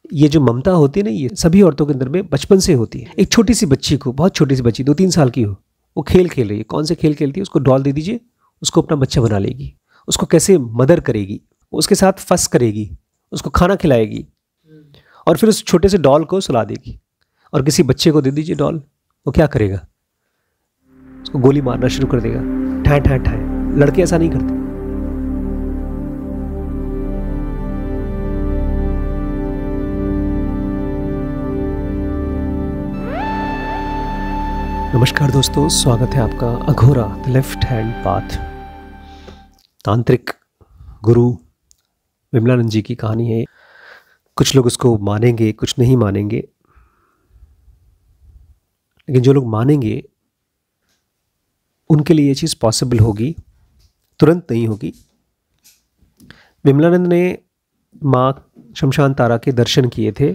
ये जो ममता होती है ना, ये सभी औरतों के अंदर में बचपन से होती है। एक छोटी सी बच्ची को, बहुत छोटी सी बच्ची 2-3 साल की हो, वो खेल खेल रही है, कौन से खेल खेलती है, उसको डॉल दे दीजिए, उसको अपना बच्चा बना लेगी। उसको कैसे मदर करेगी, उसके साथ फस करेगी, उसको खाना खिलाएगी और फिर उस छोटे से डॉल को सुला देगी। और किसी बच्चे को दे दीजिए डॉल, वो क्या करेगा, उसको गोली मारना शुरू कर देगा, ठाए ठाए ठाए। लड़के ऐसा नहीं करते। नमस्कार दोस्तों, स्वागत है आपका Aghora the left hand path. तांत्रिक गुरु विमलानंद जी की कहानी है। कुछ लोग उसको मानेंगे, कुछ नहीं मानेंगे, लेकिन जो लोग मानेंगे उनके लिए ये चीज़ पॉसिबल होगी, तुरंत नहीं होगी। विमलानंद ने माँ शमशान तारा के दर्शन किए थे,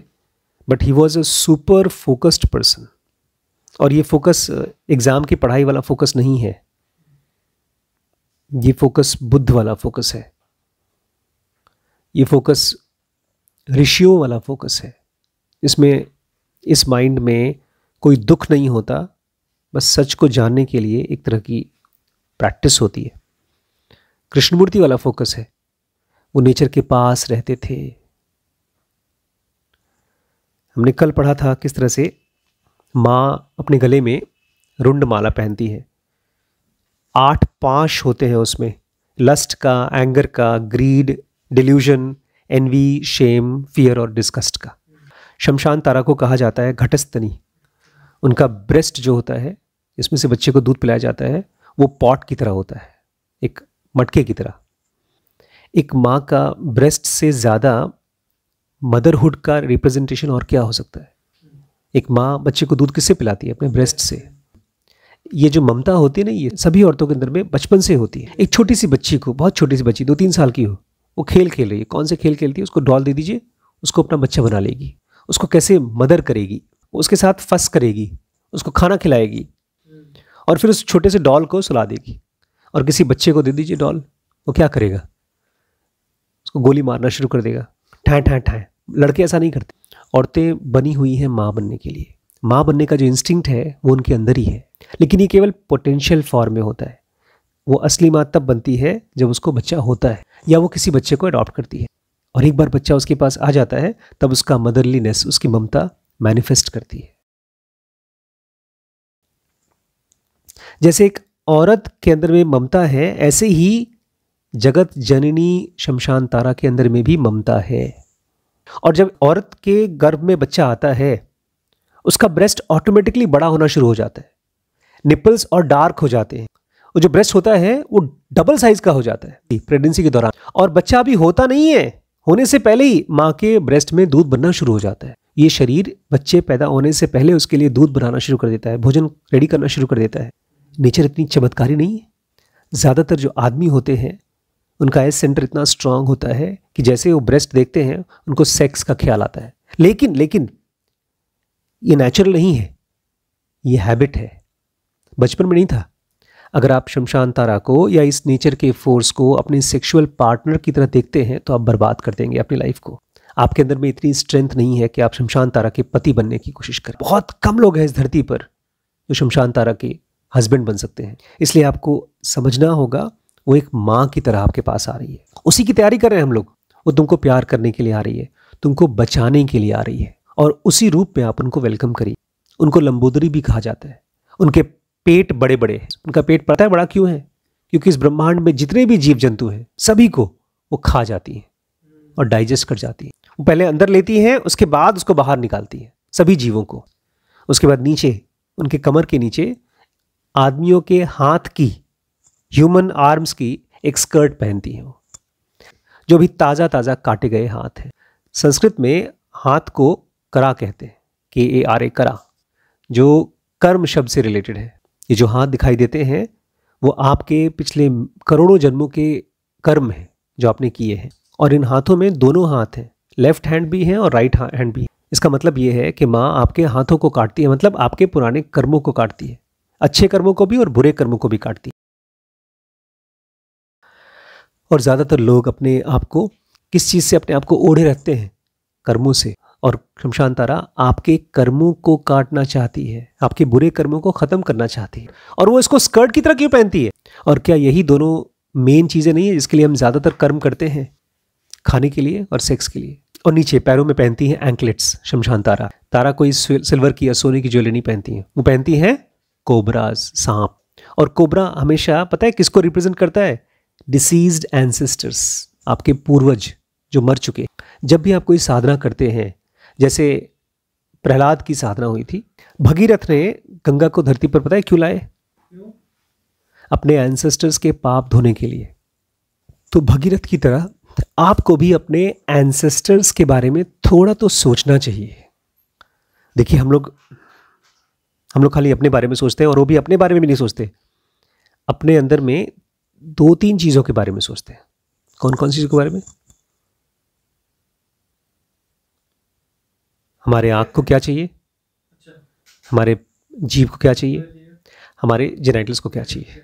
but he was a super focused person. और ये फोकस एग्ज़ाम की पढ़ाई वाला फोकस नहीं है, ये फोकस बुद्ध वाला फोकस है, ये फोकस ऋषियों वाला फोकस है। इसमें इस माइंड में कोई दुख नहीं होता, बस सच को जानने के लिए एक तरह की प्रैक्टिस होती है। कृष्णमूर्ति वाला फोकस है, वो नेचर के पास रहते थे। हमने कल पढ़ा था किस तरह से माँ अपने गले में रुंड माला पहनती है। 8 पाश होते हैं उसमें, लस्ट का, एंगर का, greed, delusion, envy, shame, fear और डिस्गस्ट का। शमशान तारा को कहा जाता है घटस्तनी। उनका ब्रेस्ट जो होता है, इसमें से बच्चे को दूध पिलाया जाता है, वो पॉट की तरह होता है, एक मटके की तरह। एक माँ का ब्रेस्ट से ज़्यादा मदरहुड का रिप्रेजेंटेशन और क्या हो सकता है। एक माँ बच्चे को दूध किससे पिलाती है? अपने ब्रेस्ट से। ये जो ममता होती है ना, ये सभी औरतों के अंदर में बचपन से होती है। एक छोटी सी बच्ची को, बहुत छोटी सी बच्ची 2-3 साल की हो, वो खेल खेल रही है, कौन से खेल खेलती है, उसको डॉल दे दीजिए, उसको अपना बच्चा बना लेगी। उसको कैसे मदर करेगी, उसके साथ फस करेगी, उसको खाना खिलाएगी और फिर उस छोटे से डॉल को सुला देगी। और किसी बच्चे को दे दीजिए डॉल, वो क्या करेगा, उसको गोली मारना शुरू कर देगा, ठाए ठाए ठाए। लड़के ऐसा नहीं करते। औरतें बनी हुई हैं माँ बनने के लिए। माँ बनने का जो इंस्टिंक्ट है वो उनके अंदर ही है, लेकिन ये केवल पोटेंशियल फॉर्म में होता है। वो असली माँ तब बनती है जब उसको बच्चा होता है या वो किसी बच्चे को अडॉप्ट करती है। और एक बार बच्चा उसके पास आ जाता है, तब उसका मदरलीनेस, उसकी ममता मैनिफेस्ट करती है। जैसे एक औरत के अंदर में ममता है, ऐसे ही जगत जननी शमशान तारा के अंदर में भी ममता है। और जब औरत के गर्भ में बच्चा आता है, उसका ब्रेस्ट ऑटोमेटिकली बड़ा होना शुरू हो जाता है, निपल्स और डार्क हो जाते हैं। वो जो ब्रेस्ट होता है वो डबल साइज का हो जाता है प्रेगनेंसी के दौरान। और बच्चा अभी होता नहीं है, होने से पहले ही माँ के ब्रेस्ट में दूध बनना शुरू हो जाता है। ये शरीर बच्चे पैदा होने से पहले उसके लिए दूध बनाना शुरू कर देता है, भोजन रेडी करना शुरू कर देता है। नेचर इतनी चमत्कारी नहीं है। ज़्यादातर जो आदमी होते हैं उनका एस सेंटर इतना स्ट्रांग होता है कि जैसे वो ब्रेस्ट देखते हैं उनको सेक्स का ख्याल आता है। लेकिन ये नेचुरल नहीं है, ये हैबिट है। बचपन में नहीं था। अगर आप शमशान तारा को या इस नेचर के फोर्स को अपने सेक्सुअल पार्टनर की तरह देखते हैं तो आप बर्बाद कर देंगे अपनी लाइफ को। आपके अंदर में इतनी स्ट्रेंथ नहीं है कि आप शमशान तारा के पति बनने की कोशिश करें। बहुत कम लोग हैं इस धरती पर जो शमशान तारा के हस्बैंड बन सकते हैं। इसलिए आपको समझना होगा, वो एक माँ की तरह आपके पास आ रही है। उसी की तैयारी कर रहे हैं हम लोग। वो तुमको प्यार करने के लिए आ रही है, तुमको बचाने के लिए आ रही है। और उसी रूप में आप उनको वेलकम करिए। उनको लंबोदरी भी कहा जाता है। उनके पेट बड़े बड़े हैं। उनका पेट पता है बड़ा क्यों है? क्योंकि इस ब्रह्मांड में जितने भी जीव जंतु हैं, सभी को वो खा जाती हैं और डाइजेस्ट कर जाती हैं। वो पहले अंदर लेती हैं, उसके बाद उसको बाहर निकालती हैं, सभी जीवों को। उसके बाद नीचे, उनके कमर के नीचे आदमियों के हाथ की, ह्यूमन आर्म्स की एक स्कर्ट पहनती हैं वो, जो भी ताज़ा ताज़ा काटे गए हाथ हैं। संस्कृत में हाथ को करा कहते हैं, KARA, करा, जो कर्म शब्द से रिलेटेड है। ये जो हाथ दिखाई देते हैं वो आपके पिछले करोड़ों जन्मों के कर्म हैं जो आपने किए हैं। और इन हाथों में दोनों हाथ हैं, लेफ्ट हैंड भी है और राइट हैंड भी है। इसका मतलब ये है कि माँ आपके हाथों को काटती है, मतलब आपके पुराने कर्मों को काटती है, अच्छे कर्मों को भी और बुरे कर्मों को भी काटती है। और ज़्यादातर लोग अपने आप को किस चीज़ से अपने आप को ओढ़े रखते हैं? कर्मों से। और शमशान तारा आपके कर्मों को काटना चाहती है, आपके बुरे कर्मों को खत्म करना चाहती है। और वो इसको स्कर्ट की तरह क्यों पहनती है? और क्या यही दोनों मेन चीजें नहीं है जिसके लिए हम ज्यादातर कर्म करते हैं? खाने के लिए और सेक्स के लिए। और नीचे पैरों में पहनती है एंकलेट्स शमशान तारा। तारा कोई सिल्वर की या सोने की ज्वेलरी नहीं पहनती है, वो पहनती है कोबराज, सांप। और कोबरा हमेशा पता है किसको रिप्रेजेंट करता है? डिसीज्ड एंसेस्टर्स, आपके पूर्वज जो मर चुके। जब भी आप कोई साधना करते हैं, जैसे प्रहलाद की साधना हुई थी, भगीरथ ने गंगा को धरती पर पता है क्यों लाए? अपने एंसेस्टर्स के पाप धोने के लिए। तो भगीरथ की तरह आपको भी अपने एंसेस्टर्स के बारे में थोड़ा तो सोचना चाहिए। देखिए हम लोग खाली अपने बारे में सोचते हैं, और वो भी अपने बारे में भी नहीं सोचते, अपने अंदर में 2-3 चीजों के बारे में सोचते हैं। कौन कौन सी चीजों के बारे में? हमारे आँख को क्या चाहिए, हमारे जीभ को क्या चाहिए, हमारे जेनाइटल्स को क्या चाहिए।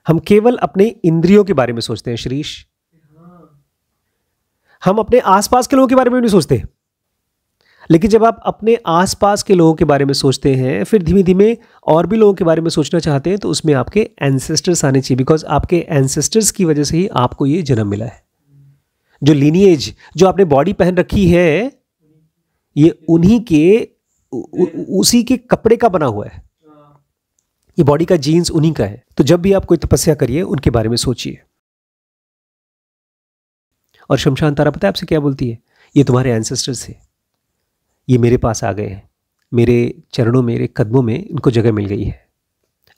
हम केवल अपने इंद्रियों के बारे में सोचते हैं शरीश, हम अपने आसपास के लोगों के बारे में नहीं सोचते। लेकिन जब आप अपने आसपास के लोगों के बारे में सोचते हैं, फिर धीमे धीमे और भी लोगों के बारे में सोचना चाहते हैं, तो उसमें आपके एंसेस्टर्स आने चाहिए। बिकॉज आपके एंसेस्टर्स की वजह से ही आपको ये जन्म मिला है। जो लीनिएज, जो आपने बॉडी पहन रखी है, ये उन्हीं के उसी के कपड़े का बना हुआ है। ये बॉडी का जीन्स उन्हीं का है। तो जब भी आप कोई तपस्या करिए, उनके बारे में सोचिए। और शमशान तारा पता है आपसे क्या बोलती है? ये तुम्हारे एंसेस्टर्स है, ये मेरे पास आ गए हैं, मेरे चरणों, मेरे कदमों में इनको जगह मिल गई है।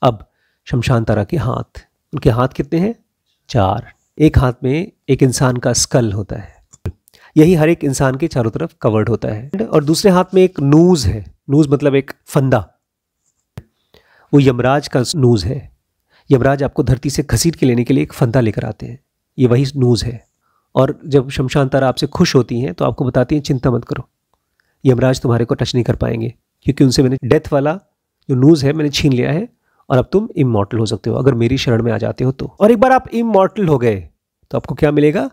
अब शमशान तारा के हाथ, उनके हाथ कितने हैं? 4। एक हाथ में एक इंसान का स्कल होता है, यही हर एक इंसान के चारों तरफ कवर्ड होता है। और दूसरे हाथ में एक नूज है, नूज मतलब एक फंदा, वो यमराज का नूज है। यमराज आपको धरती से घसीट के लेने के लिए एक फंदा लेकर आते हैं, ये वही नूज है। और जब शमशान तारा आपसे खुश होती हैं तो आपको बताती हैं चिंता मत करो, यमराज तुम्हारे को टच नहीं कर पाएंगे, क्योंकि उनसे मैंने डेथ वाला जो नूज है मैंने छीन लिया है, और अब तुम इमॉर्टल हो सकते हो अगर मेरी शरण में आ जाते हो तो। और एक बार आप इमॉर्टल हो गए तो आपको क्या मिलेगा?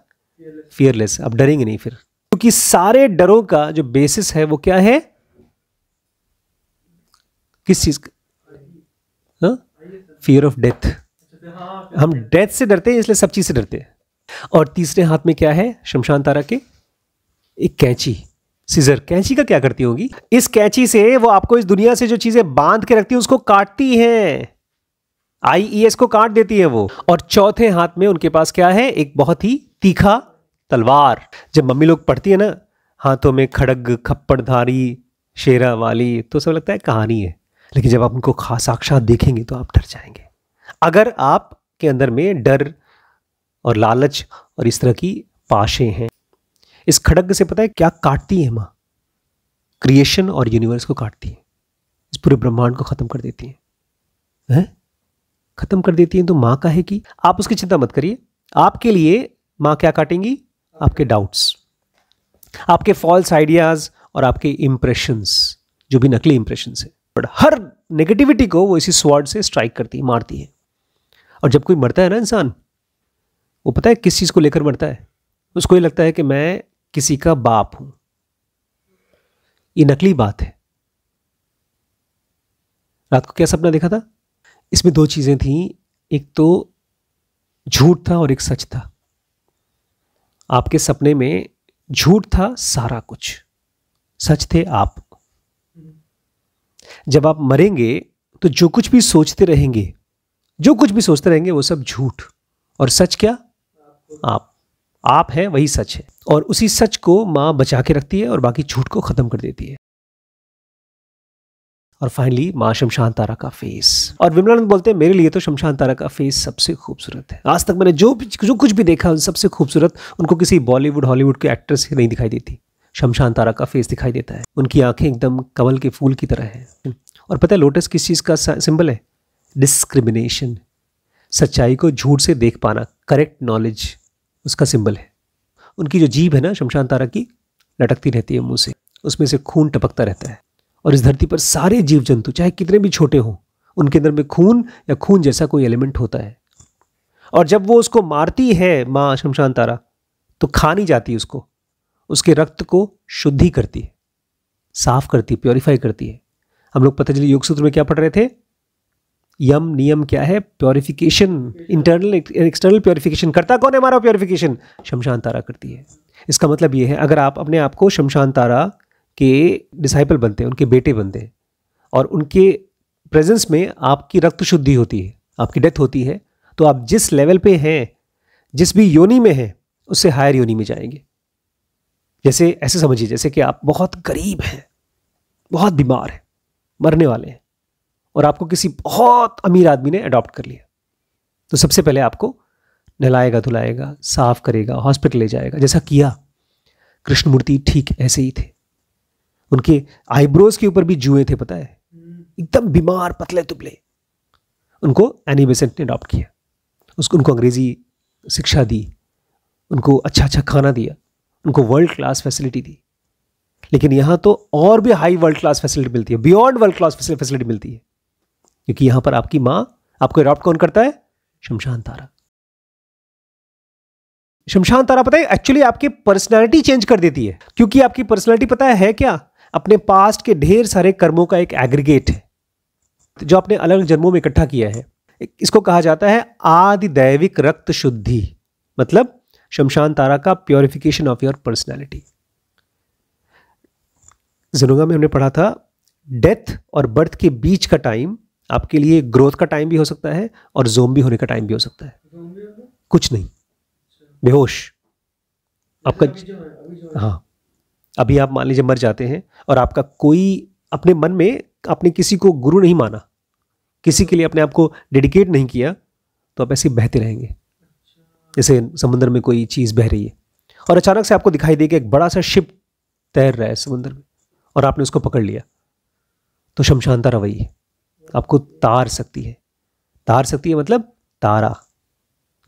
फियरलेस। आप डरेंगे नहीं फिर, क्योंकि सारे डरों का जो बेसिस है वो क्या है? किस चीज का? Fear of death. हम डेथ से डरते हैं, इसलिए सब चीज से डरते हैं। और तीसरे हाथ में क्या है शमशान तारा के? एक कैंची, सीजर। कैंची का क्या करती होगी? इस कैंची से वो आपको इस दुनिया से जो चीजें बांध के रखती है उसको काटती है, IES को काट देती है वो। और चौथे हाथ में उनके पास क्या है? एक बहुत ही तीखा तलवार। जब मम्मी लोग पढ़ती है ना, हाथों में खड़ग खप्पड़धारी शेरा वाली, तो सब लगता है कहानी है, लेकिन जब आप उनको साक्षात देखेंगे तो आप डर जाएंगे। अगर आपके अंदर में डर और लालच और इस तरह की पाशें हैं, इस खड़ग से पता है क्या काटती है माँ? क्रिएशन और यूनिवर्स को काटती है, इस पूरे ब्रह्मांड को खत्म कर देती है, खत्म कर देती है। तो माँ का है कि आप उसकी चिंता मत करिए, आपके लिए माँ क्या काटेंगी? आपके डाउट्स, आपके फॉल्स आइडियाज और आपके इंप्रेशंस, जो भी नकली इंप्रेशंस है। हर नेगेटिविटी को वो इसी स्वॉर्ड से स्ट्राइक करती है, मारती है। और जब कोई मरता है ना इंसान, वो पता है किस चीज को लेकर मरता है? उसको ये लगता है कि मैं किसी का बाप हूं। ये नकली बात है। रात को क्या सपना देखा था? इसमें 2 चीजें थी, एक तो झूठ था और एक सच था। आपके सपने में झूठ था सारा कुछ, सच थे आप। जब आप मरेंगे तो जो कुछ भी सोचते रहेंगे, जो कुछ भी सोचते रहेंगे वो सब झूठ, और सच क्या? आप है, वही सच है। और उसी सच को मां बचा के रखती है और बाकी झूठ को खत्म कर देती है। और फाइनली मां शमशान तारा का फेस। और विमलानंद बोलते हैं मेरे लिए तो शमशान तारा का फेस सबसे खूबसूरत है। आज तक मैंने जो कुछ भी देखा उन सबसे खूबसूरत उनको किसी बॉलीवुड हॉलीवुड के एक्टर से नहीं दिखाई देती, शमशान तारा का फेस दिखाई देता है। उनकी आंखें एकदम कमल के फूल की तरह है। और पता है लोटस किस चीज का सिंबल है? डिस्क्रिमिनेशन, सच्चाई को झूठ से देख पाना, करेक्ट नॉलेज, उसका सिंबल है। उनकी जो जीभ है ना शमशान तारा की, लटकती रहती है मुंह से, उसमें से खून टपकता रहता है। और इस धरती पर सारे जीव जंतु चाहे कितने भी छोटे हों, उनके अंदर में खून या खून जैसा कोई एलिमेंट होता है। और जब वो उसको मारती है माँ शमशान तारा, तो खा नहीं जाती उसको, उसके रक्त को शुद्धि करती है, साफ करती है, प्योरीफाई करती है। हम लोग पतंजलि योग सूत्र में क्या पढ़ रहे थे? यम नियम क्या है? Purification, internal external purification. करता कौन है हमारा प्योरिफिकेशन? शमशान तारा करती है। इसका मतलब ये है, अगर आप अपने आप को शमशान तारा के डिसाइपल बनते हैं, उनके बेटे बनते हैं, और उनके प्रेजेंस में आपकी रक्त शुद्धि होती है, आपकी डेथ होती है, तो आप जिस लेवल पे हैं, जिस भी योनि में हैं, उससे हायर योनि में जाएंगे। जैसे ऐसे समझिए, जैसे कि आप बहुत गरीब हैं, बहुत बीमार हैं, मरने वाले हैं, और आपको किसी बहुत अमीर आदमी ने अडॉप्ट कर लिया, तो सबसे पहले आपको नहलाएगा, धुलाएगा, साफ करेगा, हॉस्पिटल ले जाएगा। जैसा किया कृष्णमूर्ति, ठीक ऐसे ही थे। उनके आईब्रोज के ऊपर भी जुए थे, पता है, एकदम बीमार, पतले दुबले। उनको एनी बेसेंट ने अडॉप्ट किया, उनको अंग्रेजी शिक्षा दी, उनको अच्छा अच्छा खाना दिया, उनको वर्ल्ड क्लास फैसिलिटी दी। लेकिन यहां तो और भी हाई वर्ल्ड क्लास फैसिलिटी मिलती है, बियॉन्ड वर्ल्ड क्लास फैसिलिटी मिलती है, क्योंकि यहां पर आपकी मां, आपको अडॉप्ट कौन करता है? शमशान तारा। शमशान तारा पता है एक्चुअली आपकी पर्सनालिटी चेंज कर देती है, क्योंकि आपकी पर्सनालिटी पता है क्या? अपने पास्ट के ढेर सारे कर्मों का एक एग्रीगेट है, जो आपने अलग अलग जन्मों में इकट्ठा किया है। इसको कहा जाता है आदि दैविक रक्त शुद्धि, मतलब शमशान तारा का प्योरिफिकेशन ऑफ योर पर्सनालिटी। ज़ेनोगा में हमने पढ़ा था, डेथ और बर्थ के बीच का टाइम आपके लिए ग्रोथ का टाइम भी हो सकता है और ज़ोंबी होने का टाइम भी हो सकता है। कुछ नहीं, बेहोश आपका। हाँ, अभी आप मान लीजिए मर जाते हैं और आपका कोई अपने मन में, आपने किसी को गुरु नहीं माना, किसी के लिए अपने आप को डेडिकेट नहीं किया, तो आप ऐसे बहते रहेंगे। जैसे समुद्र में कोई चीज़ बह रही है और अचानक से आपको दिखाई दे कि एक बड़ा सा शिप तैर रहा है समुद्र में, और आपने उसको पकड़ लिया, तो शमशान तारा वही है, आपको तार सकती है। तार सकती है मतलब तारा,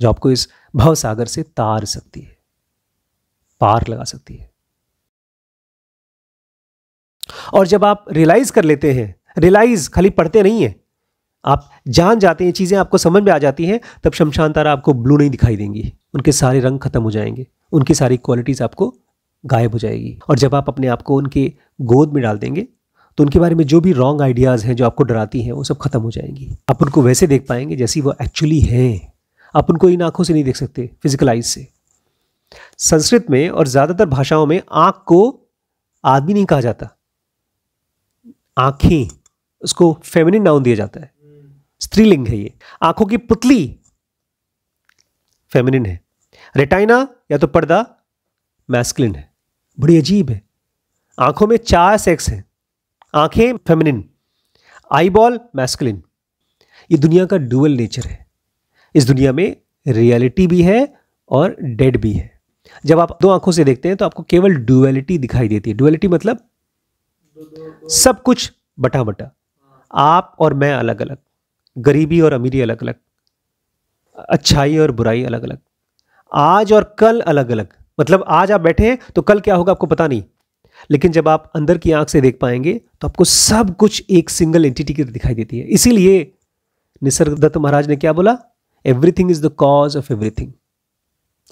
जो आपको इस भव सागर से तार सकती है, पार लगा सकती है। और जब आप रियलाइज कर लेते हैं, रियलाइज खाली पढ़ते नहीं है, आप जान जाते हैं, चीजें आपको समझ में आ जाती हैं, तब शमशान तारा आपको ब्लू नहीं दिखाई देंगी, उनके सारे रंग खत्म हो जाएंगे, उनकी सारी क्वालिटीज आपको गायब हो जाएगी। और जब आप अपने आप को उनके गोद में डाल देंगे, तो उनके बारे में जो भी रॉन्ग आइडियाज हैं, जो आपको डराती हैं, वो सब खत्म हो जाएंगी। आप उनको वैसे देख पाएंगे जैसी वो एक्चुअली हैं। आप उनको इन आंखों से नहीं देख सकते, फिजिकल आइज से। संस्कृत में और ज्यादातर भाषाओं में आंख को आदमी नहीं कहा जाता, आंखें, उसको फेमिनिन नाउन दिया जाता है, स्त्रीलिंग है ये। आंखों की पुतली फेमिनिन है, रेटाइना या तो पर्दा मैस्कुलिन है। बड़ी अजीब है। आंखों में 4 सेक्स हैं, आंखें फेमिनिन, आईबॉल मैस्कुलिन। ये दुनिया का डुअल नेचर है। इस दुनिया में रियलिटी भी है और डेड भी है। जब आप 2 आंखों से देखते हैं तो आपको केवल डुअलिटी दिखाई देती है। डुअलिटी मतलब सब कुछ बटा बटा, आप और मैं अलग अलग, गरीबी और अमीरी अलग अलग, अच्छाई और बुराई अलग अलग, आज और कल अलग अलग। मतलब आज आप बैठे हैं तो कल क्या होगा आपको पता नहीं, लेकिन जब आप अंदर की आंख से देख पाएंगे तो आपको सब कुछ एक सिंगल एंटिटी की दिखाई देती है। इसीलिए निसर्गदत्त महाराज ने क्या बोला? Everything is the cause of everything.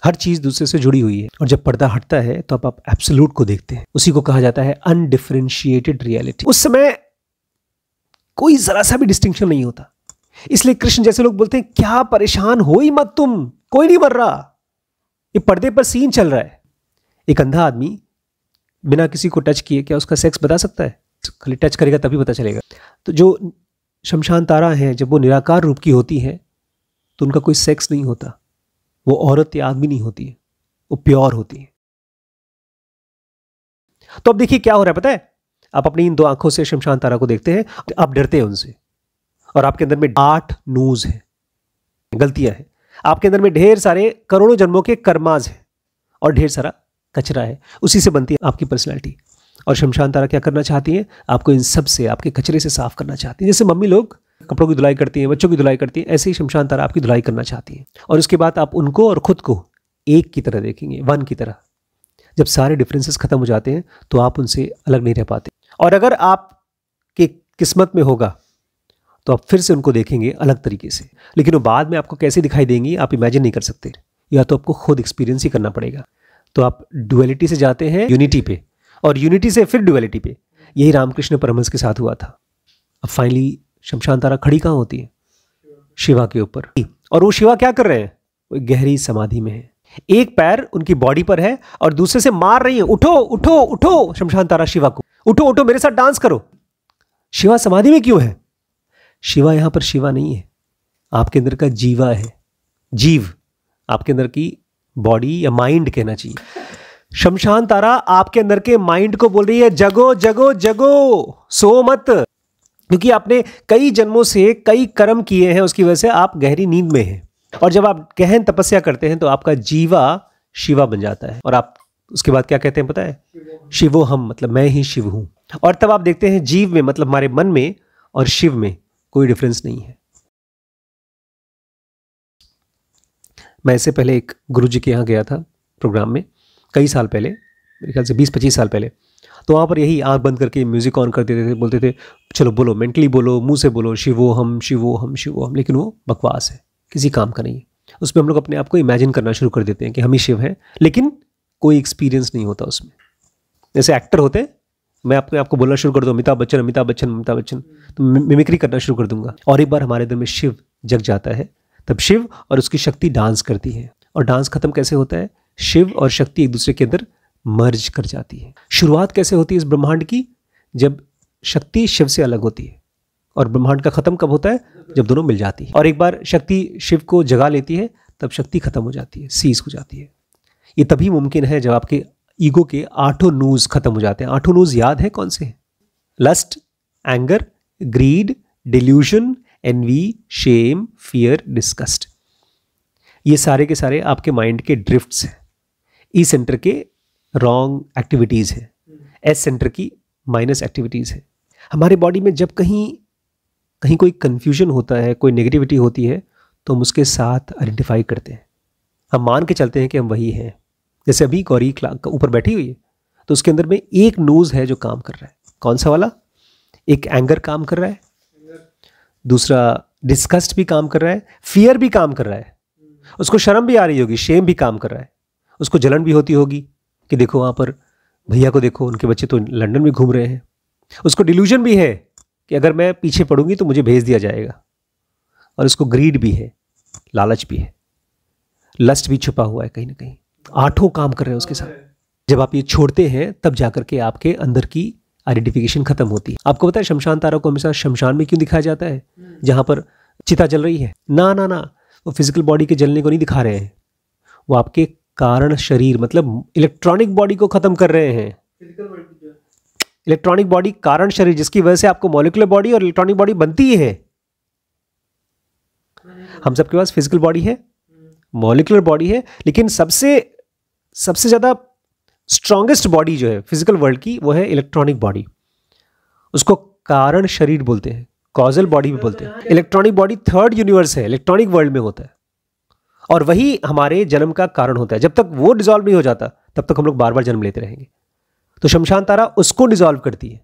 हर चीज दूसरे से जुड़ी हुई है। और जब पर्दा हटता है तो आप एब्सोल्यूट को देखते हैं। उसी को कहा जाता है अनडिफरेंशिएटेड रियलिटी। उस समय कोई जरा सा भी डिस्टिंक्शन नहीं होता। इसलिए कृष्ण जैसे लोग बोलते हैं क्या परेशान हो ही मत तुम, कोई नहीं मर रहा, ये पर्दे पर सीन चल रहा है। एक अंधा आदमी बिना किसी को टच किए क्या उसका सेक्स बता सकता है? खाली टच करेगा तभी पता चलेगा। तो जो शमशान तारा हैं, जब वो निराकार रूप की होती हैं तो उनका कोई सेक्स नहीं होता, वो औरत या आदमी नहीं होती है, वो प्योर होती है। तो अब देखिए क्या हो रहा है पता है? आप अपनी इन 2 आंखों से शमशान तारा को देखते हैं, आप डरते हैं उनसे, और आपके अंदर में 8 नूज हैं, गलतियां हैं। आपके अंदर में ढेर सारे करोड़ों जन्मों के कर्माज हैं और ढेर सारा कचरा है। उसी से बनती है आपकी पर्सनैलिटी। और शमशान तारा क्या करना चाहती है? आपको इन सब से, आपके कचरे से साफ करना चाहती है। जैसे मम्मी लोग कपड़ों की धुलाई करती हैं, बच्चों की धुलाई करती हैं, ऐसे ही शमशान तारा आपकी धुलाई करना चाहती है। और उसके बाद आप उनको और खुद को एक की तरह देखेंगे, वन की तरह। जब सारे डिफरेंसेस खत्म हो जाते हैं तो आप उनसे अलग नहीं रह पाते। और अगर आपके किस्मत में होगा तो आप फिर से उनको देखेंगे अलग तरीके से। लेकिन वो बाद में आपको कैसे दिखाई देंगी आप इमेजिन नहीं कर सकते, या तो आपको खुद एक्सपीरियंस ही करना पड़ेगा। तो आप डुअलिटी से जाते हैं यूनिटी पे, और यूनिटी से फिर डुअलिटी पे। यही रामकृष्ण परमहंस के साथ हुआ था। अब फाइनली शमशान तारा खड़ी कहाँ होती है? शिवा के ऊपर। और वो शिवा क्या कर रहे हैं? वो गहरी समाधि में है, एक पैर उनकी बॉडी पर है और दूसरे से मार रही है, उठो उठो उठो शमशान तारा शिवा को, उठो उठो मेरे साथ डांस करो। शिवा समाधि में क्यों है? शिवा यहां पर शिवा नहीं है, आपके अंदर का जीवा है, जीव, आपके अंदर की बॉडी या माइंड कहना चाहिए। शमशान तारा आपके अंदर के माइंड को बोल रही है, जगो जगो जगो, सो मत, क्योंकि आपने कई जन्मों से कई कर्म किए हैं, उसकी वजह से आप गहरी नींद में हैं। और जब आप गहन तपस्या करते हैं तो आपका जीवा शिवा बन जाता है, और आप उसके बाद क्या कहते हैं पता है? शिवो हम, मतलब मैं ही शिव हूं। और तब आप देखते हैं जीव में, मतलब हमारे मन में और शिव में कोई डिफरेंस नहीं है। मैं इससे पहले एक गुरुजी के यहाँ गया था प्रोग्राम में, कई साल पहले, मेरे ख्याल से 20-25 साल पहले। तो वहाँ पर यही आंख बंद करके म्यूजिक ऑन कर देते थे, बोलते थे चलो बोलो, मेंटली बोलो, मुंह से बोलो, शिवो हम शिवो हम शिवो हम, लेकिन वो बकवास है, किसी काम का नहीं है। उसमें हम लोग अपने आप को इमेजिन करना शुरू कर देते हैं कि हम ही शिव हैं, लेकिन कोई एक्सपीरियंस नहीं होता उसमें। जैसे एक्टर होते हैं, मैं अपने आपको बोलना शुरू कर दूँ अमिताभ बच्चन अमिताभ बच्चन अमिताभ बच्चन, तो मिमिक्री करना शुरू कर दूंगा, और एक बार हमारे दिल में शिव जग जाता है, तब शिव और उसकी शक्ति डांस करती है। और डांस खत्म कैसे होता है? शिव और शक्ति एक दूसरे के अंदर मर्ज कर जाती है। शुरुआत कैसे होती है इस ब्रह्मांड की? जब शक्ति शिव से अलग होती है। और ब्रह्मांड का खत्म कब होता है? जब दोनों मिल जाती है। और एक बार शक्ति शिव को जगा लेती है, तब शक्ति खत्म हो जाती है, सीज हो जाती है। ये तभी मुमकिन है जब आपके ईगो के 8 नूज खत्म हो जाते हैं। 8 नूज याद है कौन से? Lust, anger, greed, delusion, envy, shame, fear, disgust. ये सारे के सारे आपके माइंड के ड्रिफ्ट्स हैं। ई सेंटर के रॉन्ग एक्टिविटीज है, एस सेंटर की माइनस एक्टिविटीज है। हमारे बॉडी में जब कहीं कहीं कोई कंफ्यूजन होता है, कोई नेगेटिविटी होती है, तो हम उसके साथ आइडेंटिफाई करते हैं, हम मान के चलते हैं कि हम वही हैं। जैसे अभी गौरी ऊपर बैठी हुई है, तो उसके अंदर में एक नोज है जो काम कर रहा है। कौन सा वाला? एक एंगर काम कर रहा है, दूसरा डिस्गस्ट भी काम कर रहा है, फियर भी काम कर रहा है, उसको शर्म भी आ रही होगी, शेम भी काम कर रहा है, उसको जलन भी होती होगी कि देखो वहाँ पर भैया को देखो, उनके बच्चे तो लंदन में घूम रहे हैं। उसको डिल्यूजन भी है कि अगर मैं पीछे पड़ूंगी तो मुझे भेज दिया जाएगा। और उसको ग्रीड भी है, लालच भी है, लस्ट भी छुपा हुआ है कहीं ना कहीं। 8 काम कर रहे हैं उसके साथ। जब आप ये छोड़ते हैं तब जाकर के आपके अंदर की आइडेंटिफिकेशन खत्म होती है। आपको पता है शमशान तारा को हमेशा शमशान में क्यों दिखाया जाता है? जहां पर चिता जल रही है। ना ना ना, वो फिजिकल बॉडी के जलने को नहीं दिखा रहे हैं, वो आपके कारण शरीर, मतलब इलेक्ट्रॉनिक बॉडी को खत्म कर रहे हैं। इलेक्ट्रॉनिक बॉडी, कारण शरीर, जिसकी वजह से आपको मॉलिक्यूलर बॉडी और इलेक्ट्रॉनिक बॉडी बनती है। हम सबके पास फिजिकल बॉडी है, मॉलिक्यूलर बॉडी है, लेकिन सबसे ज्यादा स्ट्रॉन्गेस्ट बॉडी जो है फिजिकल वर्ल्ड की, वो है इलेक्ट्रॉनिक बॉडी। उसको कारण शरीर बोलते हैं, कॉजल बॉडी भी बोलते हैं। इलेक्ट्रॉनिक बॉडी 3rd यूनिवर्स है, इलेक्ट्रॉनिक वर्ल्ड में होता है, और वही हमारे जन्म का कारण होता है। जब तक वो डिसॉल्व नहीं हो जाता तब तक हम लोग बार बार जन्म लेते रहेंगे। तो शमशान तारा उसको डिसॉल्व करती है।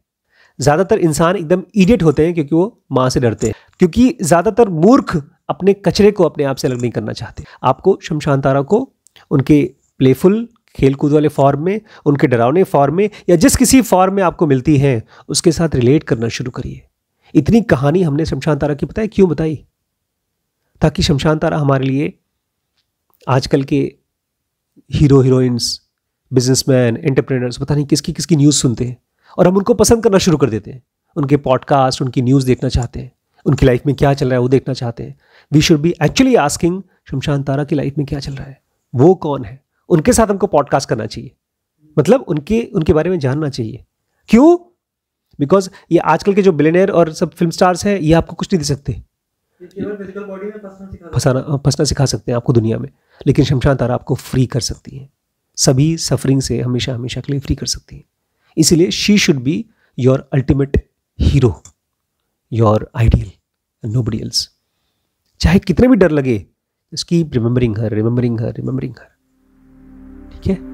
ज्यादातर इंसान एकदम इडियट होते हैं क्योंकि वो मां से डरते हैं, क्योंकि ज्यादातर मूर्ख अपने कचरे को अपने आप से अलग नहीं करना चाहते। आपको शमशान तारा को उनके प्लेफुल खेलकूद वाले फॉर्म में, उनके डरावने फॉर्म में, या जिस किसी फॉर्म में आपको मिलती है उसके साथ रिलेट करना शुरू करिए। इतनी कहानी हमने शमशान तारा की पता है क्यों बताई? ताकि शमशान तारा हमारे लिए आजकल के हीरो हीरोइंस, बिजनेसमैन, एंटरप्रेन्योर्स, पता नहीं किसकी किसकी न्यूज़ सुनते हैं और हम उनको पसंद करना शुरू कर देते हैं। उनके पॉडकास्ट, उनकी न्यूज़ देखना चाहते हैं, उनकी लाइफ में क्या चल रहा है वो देखना चाहते हैं। We should be actually asking Shamshan Tara की लाइफ में क्या चल रहा है, वो कौन है। उनके साथ हमको पॉडकास्ट करना चाहिए, मतलब उनके बारे में जानना चाहिए। क्यों? बिकॉज ये आजकल के जो बिलियनियर और सब फिल्म स्टार्स हैं, ये आपको कुछ नहीं दे सकते, फिजिकल बॉडी में फंसना सिखा सकते हैं आपको दुनिया में, लेकिन शमशान तारा आपको फ्री कर सकती है, सभी सफरिंग से हमेशा हमेशा के लिए फ्री कर सकती है। इसीलिए she should be your ultimate hero, your ideal, nobody else. चाहे कितने भी डर लगे, कीप रिमेंबरिंग हर, रिमेंबरिंग हर, रिमेंबरिंग हर। ठीक है?